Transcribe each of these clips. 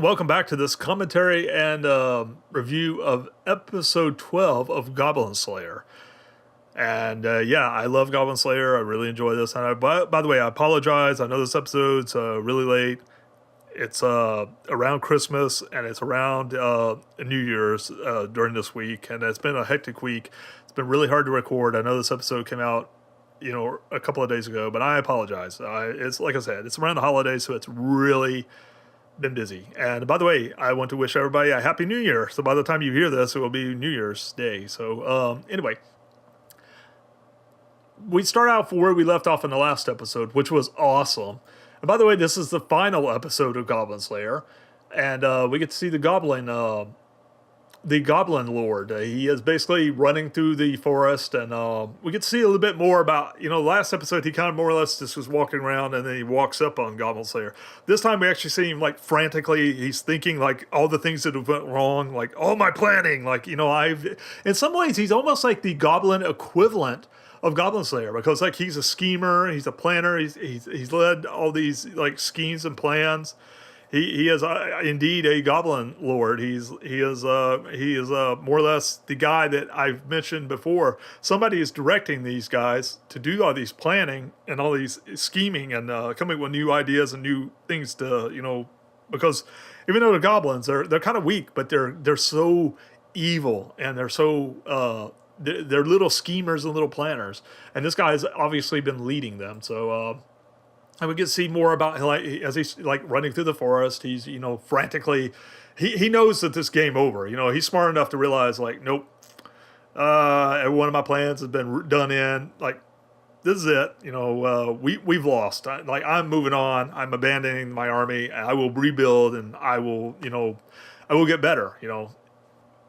welcome back to this commentary and review of episode 12 of Goblin Slayer. And yeah, I love Goblin Slayer. I really enjoy this. And by the way, I apologize. I know this episode's really late. It's around Christmas and it's around New Year's during this week. And it's been a hectic week. It's been really hard to record. I know this episode came out, a couple of days ago, but I apologize. It's like I said, it's around the holidays, so it's really been busy. And by the way, I want to wish everybody a happy New Year. So by the time you hear this, it will be New Year's Day. So anyway, we start out where we left off in the last episode, which was awesome. And by the way, this is the final episode of Goblin Slayer, and we get to see the Goblin Lord. He is basically running through the forest, and we get to see a little bit more about, last episode he kind of more or less just was walking around, and then he walks up on Goblin Slayer. This time we actually see him like frantically, he's thinking like all the things that have went wrong, like all my planning, like, in some ways he's almost like the Goblin equivalent of Goblin Slayer, because like he's a schemer, he's a planner, he's led all these like schemes and plans. He is indeed a Goblin Lord. He is more or less the guy that I've mentioned before. Somebody is directing these guys to do all these planning and all these scheming and coming with new ideas and new things to because even though the goblins they're kind of weak, but they're so evil and they're so they're little schemers and little planners. And this guy's obviously been leading them. So. And we get to see more about, like, as he's like running through the forest. He's frantically, he knows that this game over. He's smart enough to realize, like, nope, every one of my plans has been done in. Like, this is it. We've lost. I'm moving on. I'm abandoning my army. I will rebuild, and I will get better.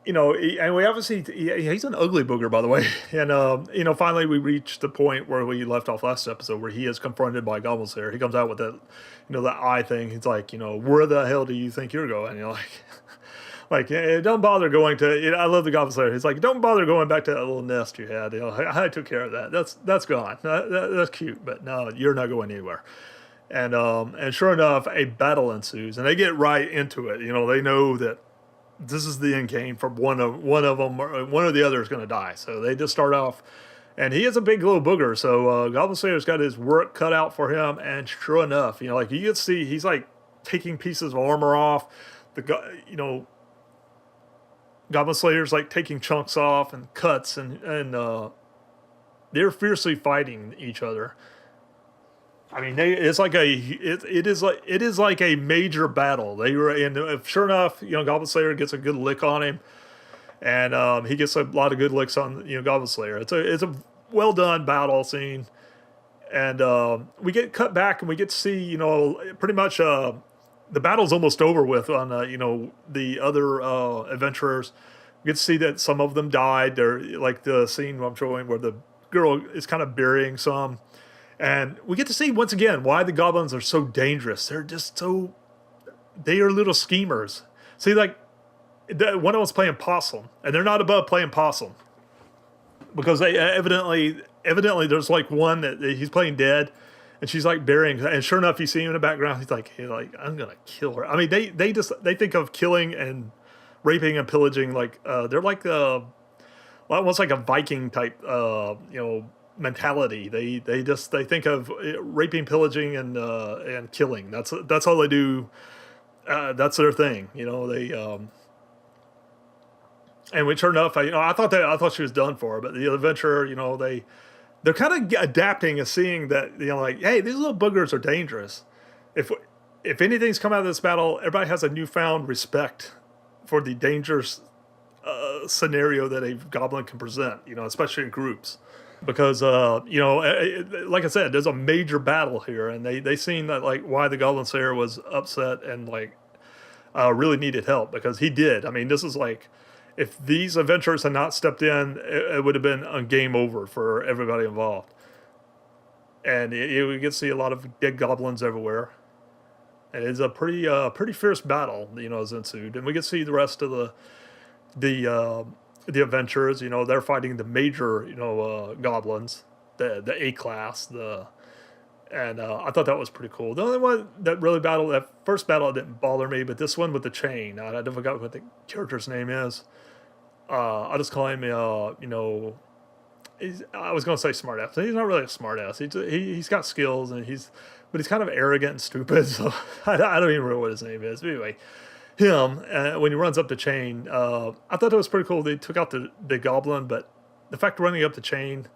And we obviously, he's an ugly booger, by the way. And, finally we reach the point where we left off last episode, where he is confronted by Goblin Slayer. He comes out with that, that eye thing. He's like, where the hell do you think you're going? Like, don't bother going to, I love the Goblin Slayer. He's like, don't bother going back to that little nest you had. I took care of that. That's gone. That's cute, but no, you're not going anywhere. And sure enough, a battle ensues, and they get right into it. They know that this is the end game for one of them, or one or the other is going to die. So they just start off, and he is a big little booger. So Goblin Slayer's got his work cut out for him. And sure enough, like you can see, he's like taking pieces of armor off. Goblin Slayer's like taking chunks off and cuts, and they're fiercely fighting each other. I mean, it's like it is like a major battle. They were, and sure enough, Goblin Slayer gets a good lick on him, and he gets a lot of good licks on Goblin Slayer. It's a well done battle scene, and we get cut back and we get to see pretty much the battle's almost over with on the other adventurers. We get to see that some of them died. They're like the scene I'm showing where the girl is kind of burying some. And we get to see, once again, why the goblins are so dangerous. They are little schemers. See, like, one of them's playing possum, and they're not above playing possum. Because they evidently there's like one that he's playing dead, and she's like burying, and sure enough, you see him in the background, he's like, I'm gonna kill her. I mean, they think of killing and raping and pillaging, like, they're like, almost like a Viking type, mentality. They think of raping, pillaging, and killing. That's all they do. That's their thing. And we turned off. I thought she was done for, but the adventurer, they're kind of adapting and seeing that, like, hey, these little boogers are dangerous. If anything's come out of this battle, everybody has a newfound respect for the dangerous scenario that a goblin can present. Especially in groups. Because like I said, there's a major battle here, and they seen that, like, why the Goblin Slayer was upset and like really needed help, because he did. I mean, this is like, if these adventurers had not stepped in, it would have been a game over for everybody involved. And we get to see a lot of dead goblins everywhere, and it's a pretty fierce battle has ensued. And we get to see the rest of the adventurers. They're fighting the major goblins, the A class, And I thought that was pretty cool. The only one that that first battle didn't bother me, but this one with the chain, I forgot what the character's name is. I'll just call him, I was going to say smartass. He's not really a smartass. He's got skills, but he's kind of arrogant and stupid. So I don't even remember what his name is. But anyway, him, when he runs up the chain, I thought that was pretty cool. They took out the goblin, but the fact of running up the chain,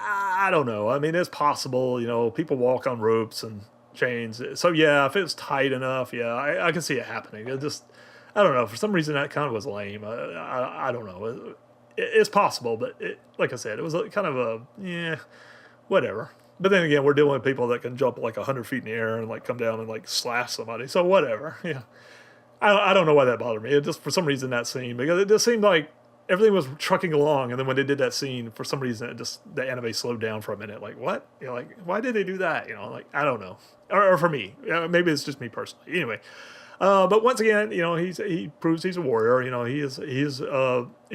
I don't know. I mean, it's possible, people walk on ropes and chains. So yeah, if it was tight enough, yeah, I can see it happening. I don't know. For some reason, that kind of was lame. I don't know. It's possible, but like I said, it was kind of whatever. But then again, we're dealing with people that can jump like 100 feet in the air and like come down and like slash somebody. So whatever. Yeah. I don't know why that bothered me. It just, for some reason, that scene, because it just seemed like everything was trucking along, and then when they did that scene, for some reason, the anime slowed down for a minute. Like, what? Like, why did they do that? Like, I don't know. Or for me, maybe it's just me personally. Anyway, but once again, he proves he's a warrior. He's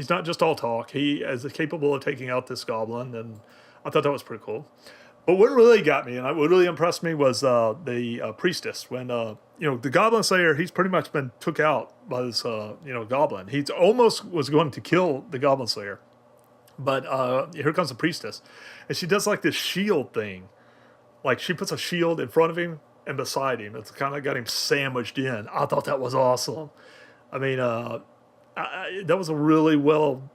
not just all talk. He is capable of taking out this goblin, and I thought that was pretty cool. But what really got me, and what really impressed me, was the priestess. When the Goblin Slayer, he's pretty much been took out by this goblin. He almost was going to kill the Goblin Slayer, but here comes the priestess, and she does like this shield thing. Like, she puts a shield in front of him and beside him. It's kind of got him sandwiched in. I thought that was awesome. I mean, that was a really well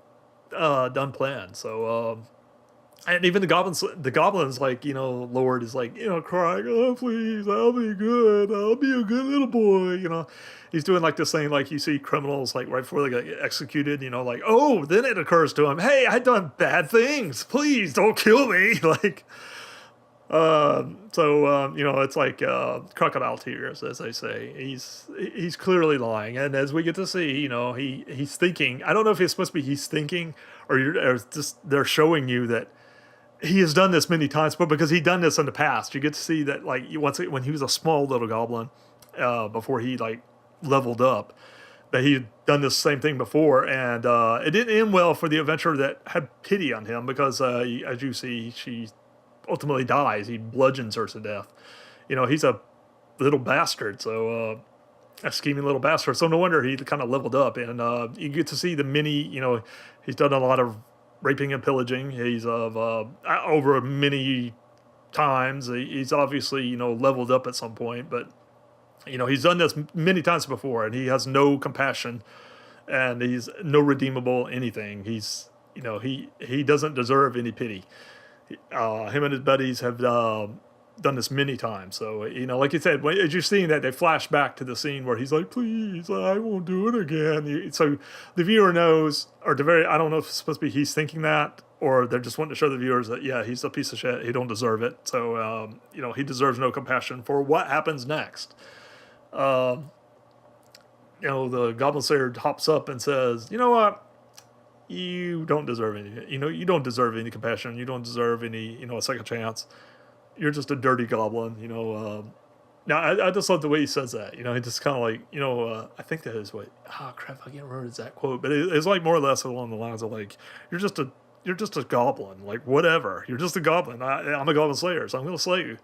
done plan. So. And even the goblins, like, Lord is like, crying, oh, please, I'll be good. I'll be a good little boy. He's doing like this thing, like you see criminals, like right before they get executed, like, oh, then it occurs to him, hey, I've done bad things. Please don't kill me. Like, it's like crocodile tears, as they say. He's clearly lying. And as we get to see, he's thinking, I don't know if it's supposed to be he's thinking or just they're showing you that he has done this many times, but because he'd done this in the past, you get to see that, like, when he was a small little goblin, before he like leveled up, that he had done this same thing before, and it didn't end well for the adventurer that had pity on him, because as you see, she ultimately dies. He bludgeons her to death. He's a little bastard, so a scheming little bastard. So no wonder he kind of leveled up, and you get to see the many. He's done a lot of raping and pillaging. He's over many times. He's obviously leveled up at some point, but he's done this many times before, and he has no compassion, and he's no redeemable anything. He's he doesn't deserve any pity. Him and his buddies have done this many times. So, like you said, as you're seeing that, they flash back to the scene where he's like, please, I won't do it again. So the viewer knows, or I don't know if it's supposed to be he's thinking that, or they're just wanting to show the viewers that, yeah, he's a piece of shit. He don't deserve it. So, he deserves no compassion for what happens next. The Goblin Slayer hops up and says, you know what? You don't deserve any, you don't deserve any compassion. You don't deserve any, a second chance. You're just a dirty goblin, Now, I just love the way he says that. He just kind of like, I think that is what, crap, I can't remember the exact quote, but it's like more or less along the lines of like, you're just a goblin, like, whatever. You're just a goblin. I'm a Goblin Slayer, so I'm going to slay you.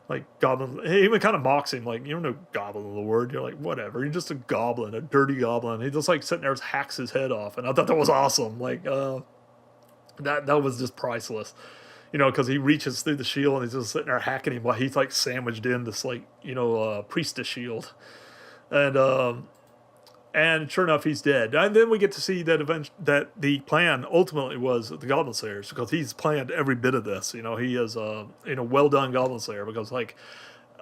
Like, goblin, he even kind of mocks him, like, you're no Goblin Lord. You're like, whatever. You're just a goblin, a dirty goblin. He just like sitting there, hacks his head off, and I thought that was awesome. Like, that was just priceless. Because he reaches through the shield and he's just sitting there hacking him while he's like sandwiched in this like priestess shield, and sure enough, he's dead. And then we get to see that the plan ultimately was the Goblin Slayers, because he's planned every bit of this. He is well done Goblin Slayer, because like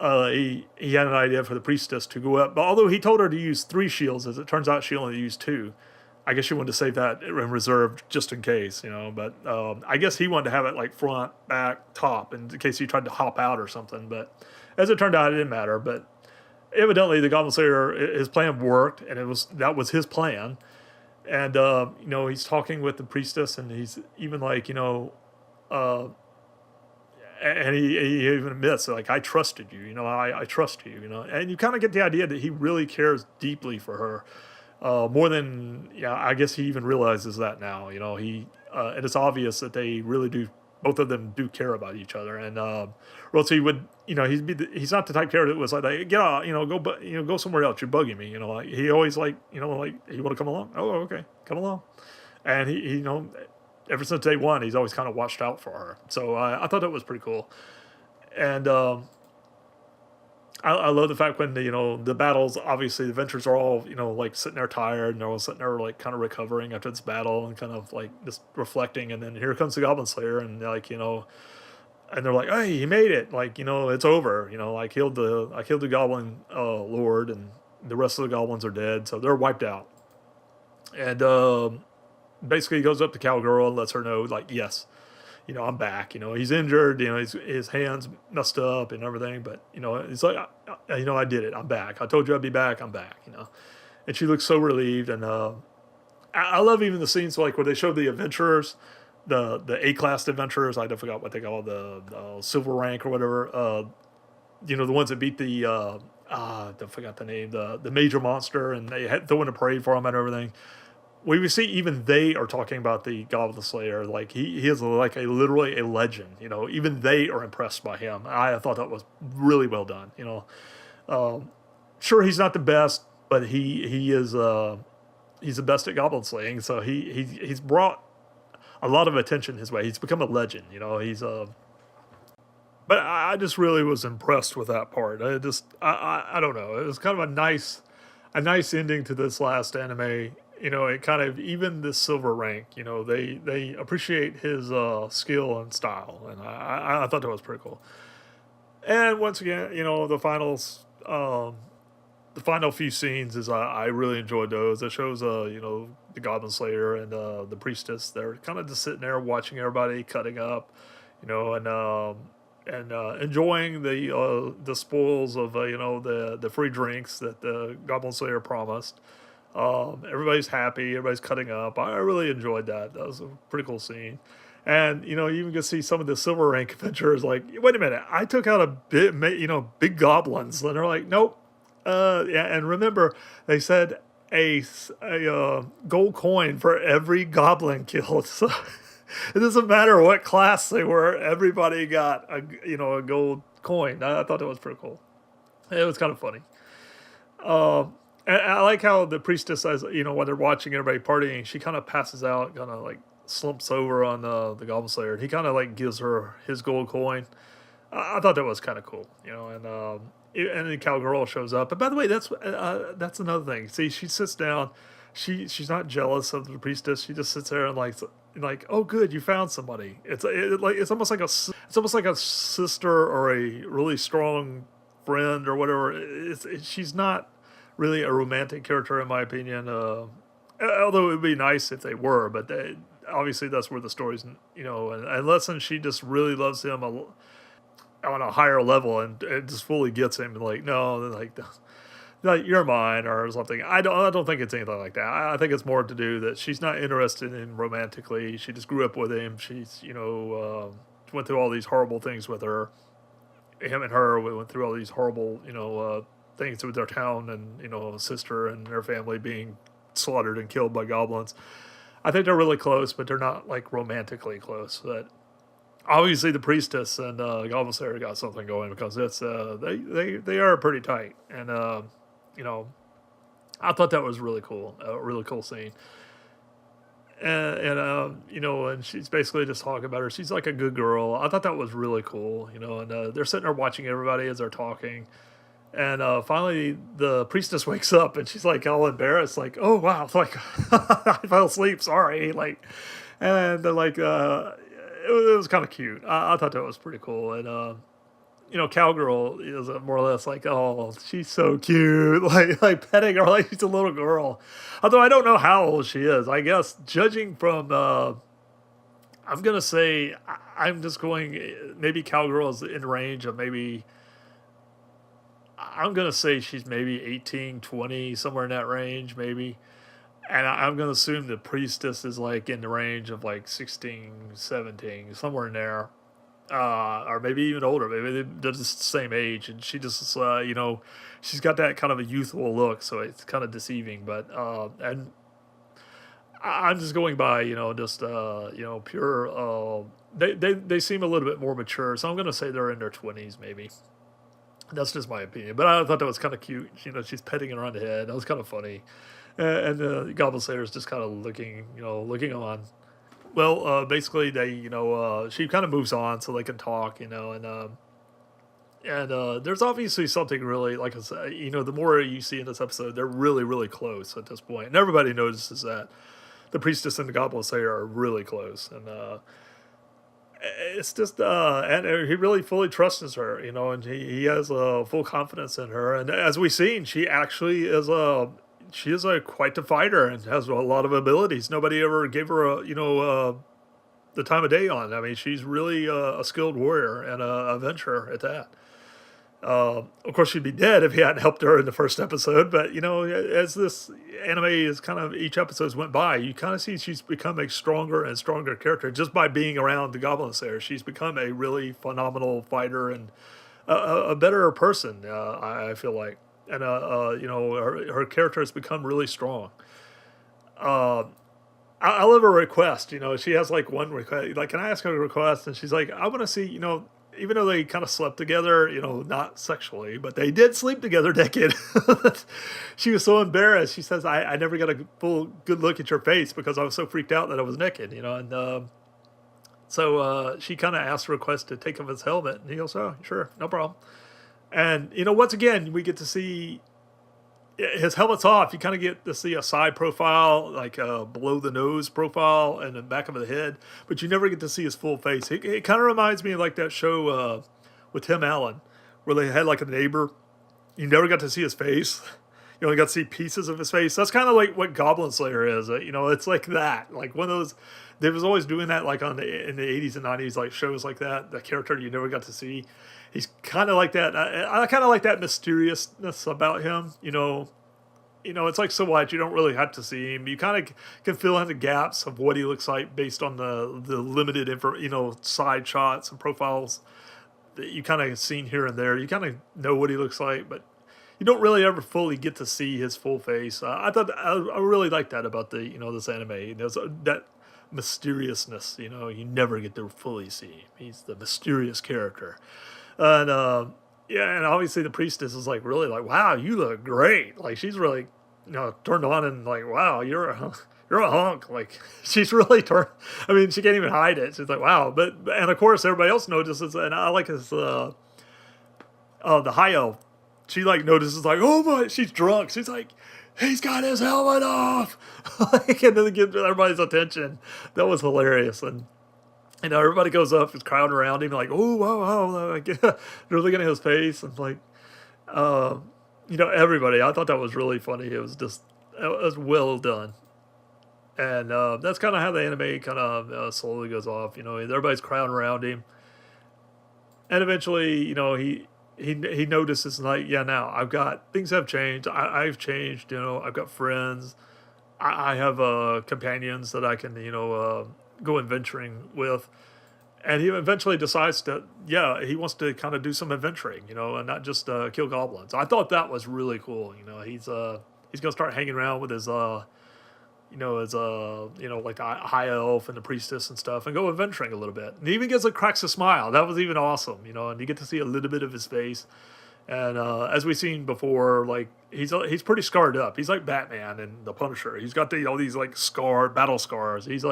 he had an idea for the priestess to go up, but although he told her to use 3 shields, as it turns out she only used 2. I guess she wanted to save that in reserve just in case, but I guess he wanted to have it like front, back, top, in case he tried to hop out or something. But as it turned out, it didn't matter. But evidently, the Goblin Slayer, his plan worked, and that was his plan. And he's talking with the priestess, and he's even like, and he even admits, like, I trusted you, I trust you, and you kind of get the idea that he really cares deeply for her. More than, I guess he even realizes that now, and it's obvious that they really do both of them do care about each other. And Rotsi would, he's not the type of character that was like, get out, go somewhere else. You're bugging me. Like he always like, like, you want to come along? Oh, okay, come along. And he ever since day one, he's always kind of watched out for her. So I thought that was pretty cool. And I love the fact when the battles, obviously the adventurers are all like sitting there tired, and they're all sitting there like kind of recovering after this battle and kind of like just reflecting, and then here comes the Goblin Slayer, and like and they're like, hey, he made it, like it's over, I killed the Goblin Lord, and the rest of the goblins are dead, so they're wiped out. And basically he goes up to Cowgirl and lets her know, like, yes, I'm back. He's injured. His hands messed up and everything. But he's like, I did it. I'm back. I told you I'd be back. I'm back. And she looks so relieved. And I love even the scenes like where they show the adventurers, the A-class adventurers. I forgot what they call the silver rank or whatever. The ones that beat the I forgot the name, the major monster, and they had throwing a parade for him and everything. We see even they are talking about the Goblin Slayer. Like he is like literally a legend. Even they are impressed by him. I thought that was really well done. Sure, he's not the best, but he is he's the best at goblin slaying. So he's brought a lot of attention his way. He's become a legend. He's but I just really was impressed with that part. I don't know. It was kind of a nice ending to this last anime. It kind of, even this silver rank, they appreciate his skill and style, and I thought that was pretty cool. And once again, the final few scenes is I really enjoyed those. It shows the Goblin Slayer and the Priestess. They're kind of just sitting there watching everybody cutting up, and enjoying the spoils of the free drinks that the Goblin Slayer promised. Everybody's happy, everybody's cutting up. I really enjoyed that. That was a pretty cool scene. And you even get to see some of the silver rank adventurers like, wait a minute, I took out a big goblins, and they're like, nope. Yeah, and remember they said a gold coin for every goblin killed. So it doesn't matter what class they were, everybody got a gold coin. I thought that was pretty cool. It was kind of funny. And I like how the Priestess says, when they're watching everybody partying, she kind of passes out, kind of like slumps over on the Goblin Slayer. And he kind of like gives her his gold coin. I thought that was kind of cool, and then Cowgirl shows up. But by the way, that's another thing. See, she sits down. She's not jealous of the Priestess. She just sits there and like, oh, good, you found somebody. It's almost like a sister or a really strong friend or whatever. She's not really a romantic character in my opinion, although it would be nice if they were, but obviously that's where the story's, unless she just really loves him on a higher level and it just fully gets him, like, no, like you're mine or something. I don't think it's anything like that. I think it's more to do that she's not interested in romantically. She just grew up with him. She's went through all these horrible things with him and her. We went through all these horrible things with their town and sister and their family being slaughtered and killed by goblins. I think they're really close, but they're not like romantically close. But obviously the Priestess and Goblin Slayer got something going because it's they are pretty tight, and I thought that was really cool, a really cool scene. And she's basically just talking about her. She's like a good girl. I thought that was really cool, and they're sitting there watching everybody as they're talking. And finally, the Priestess wakes up, and she's like all embarrassed, like, "Oh wow, like I fell asleep. Sorry." Like, and they're like, it was kind of cute. I thought that was pretty cool. And Cowgirl is more or less like, "Oh, she's so cute," like petting her like she's a little girl. Although I don't know how old she is. I guess judging from, I'm gonna say, I'm just going. Maybe Cowgirl is in range of maybe. I'm going to say she's maybe 18, 20, somewhere in that range, maybe. And I'm going to assume the Priestess is like in the range of like 16, 17, somewhere in there. Or maybe even older. Maybe they're just the same age. And she just, she's got that kind of a youthful look. So it's kind of deceiving. But, and I'm just going by, just, pure they seem a little bit more mature, so I'm going to say they're in their 20s, maybe. That's just my opinion. But I thought that was kind of cute. She's petting her on the head. That was kind of funny. And the Goblin Slayer is just kind of looking on. Well, basically, she kind of moves on so they can talk, and there's obviously something really, like I said, the more you see in this episode, they're really, really close at this point. And everybody notices that the Priestess and the Goblin Slayer are really close. And it's just, and he really fully trusts her, and he has full confidence in her. And as we've seen, she actually she is quite a fighter and has a lot of abilities. Nobody ever gave her the time of day on. I mean, she's really a skilled warrior and a adventurer at that. Of course, she'd be dead if he hadn't helped her in the first episode. But as this anime is kind of each episode went by, you kind of see she's become a stronger and stronger character just by being around the Goblin Slayer. She's become a really phenomenal fighter and a better person. I feel like, and her character has become really strong. I love her request. She has like one request. Like, can I ask her a request? And she's like, I want to see, even though they kind of slept together, not sexually, but they did sleep together naked. She was so embarrassed. She says, I never got a full good look at your face because I was so freaked out that I was naked, and so she kind of asked a request to take off his helmet, and he goes, oh, sure, no problem. And, once again, we get to see his helmet's off. You kind of get to see a side profile, like below the nose profile and the back of the head, but you never get to see his full face. It kind of reminds me of like that show with Tim Allen, where they had like a neighbor. You never got to see his face. You only got to see pieces of his face. That's kind of like what Goblin Slayer is. It's like that. Like one of those. They was always doing that, like in the 80s and 90s, like shows like that. The character you never got to see. He's kind of like that. I kind of like that mysteriousness about him. It's like so what? You don't really have to see him. You kind of can fill in the gaps of what he looks like based on the limited side shots and profiles that you kind of seen here and there. You kind of know what he looks like, but you don't really ever fully get to see his full face. I really like that about this anime. That mysteriousness. You never get to fully see him. He's the mysterious character. And yeah, and obviously the Priestess is like really like, wow, you look great. Like she's really, turned on and like, wow, you're a hunk. Like she's really turned. I mean, she can't even hide it. She's like, wow. And of course everybody else notices, and I like his the high elf. She like notices like, oh my, she's drunk. She's like, he's got his helmet off. Like, and then it gets everybody's attention. That was hilarious. And everybody goes up, is crowding around him, like, oh, wow, like, they're looking at his face, and like, everybody. I thought that was really funny. It was well done, and that's kind of how the anime kind of slowly goes off. Everybody's crowding around him, and eventually, he notices like, yeah, now things have changed. I've changed. I've got friends. I have companions that I can, go adventuring with, and he eventually decides that he wants to kind of do some adventuring, and not just kill goblins. I thought that was really cool. He's gonna start hanging around with his like the high elf and the priestess and stuff, and go adventuring a little bit. And he even cracks a smile. That was even awesome, and you get to see a little bit of his face. And as we've seen before, like he's pretty scarred up. He's like Batman and the Punisher. He's got all these like battle scars. He's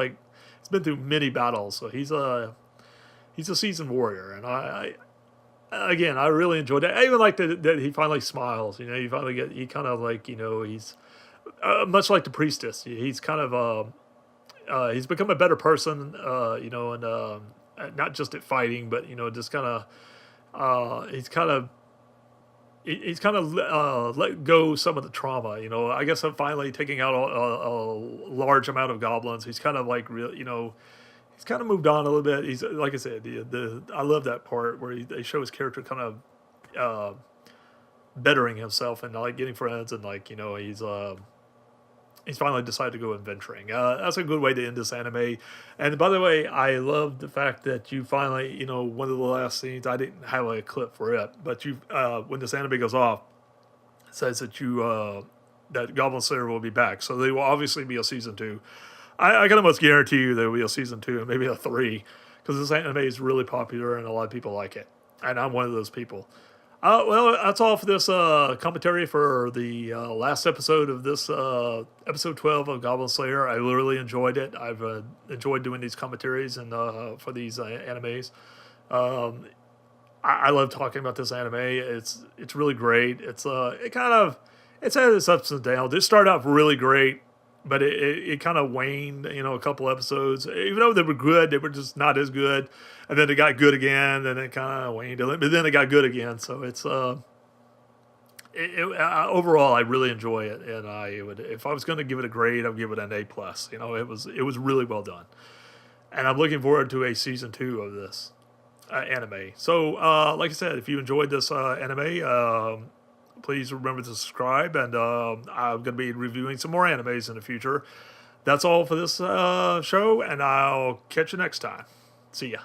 been through many battles, so he's a seasoned warrior. And I really enjoyed it. I even like that he finally smiles. He kind of like he's much like the Priestess. He's kind of he's become a better person. And not just at fighting, but just kind of he's kind of let go some of the trauma. I guess I'm finally taking out a large amount of goblins. He's kind of like real, he's kind of moved on a little bit. He's like I said, I love that part where they show his character kind of bettering himself and like getting friends, and like he's finally decided to go adventuring. That's a good way to end this anime. And by the way, I love the fact that you finally, one of the last scenes, I didn't have a clip for it, but when this anime goes off, it says that that Goblin Slayer will be back. So there will obviously be a season 2. I can almost guarantee you there will be a season 2 and maybe a 3. because this anime is really popular and a lot of people like it, and I'm one of those people. Well, that's all for this commentary for the last episode of this episode 12 of Goblin Slayer. I literally enjoyed it. I've enjoyed doing these commentaries and for these animes. I love talking about this anime. It's really great. It's it's had its ups and downs. It started off really great, but it kind of waned, a couple episodes. Even though they were good, they were just not as good. And then it got good again, and it kind of waned. But then it got good again. So it's overall, I really enjoy it, and I would, if I was going to give it a grade, I'd give it an A plus. It was really well done, and I'm looking forward to a season 2 of this anime. So, like I said, if you enjoyed this anime, please remember to subscribe, and I'm going to be reviewing some more animes in the future. That's all for this show, and I'll catch you next time. See ya.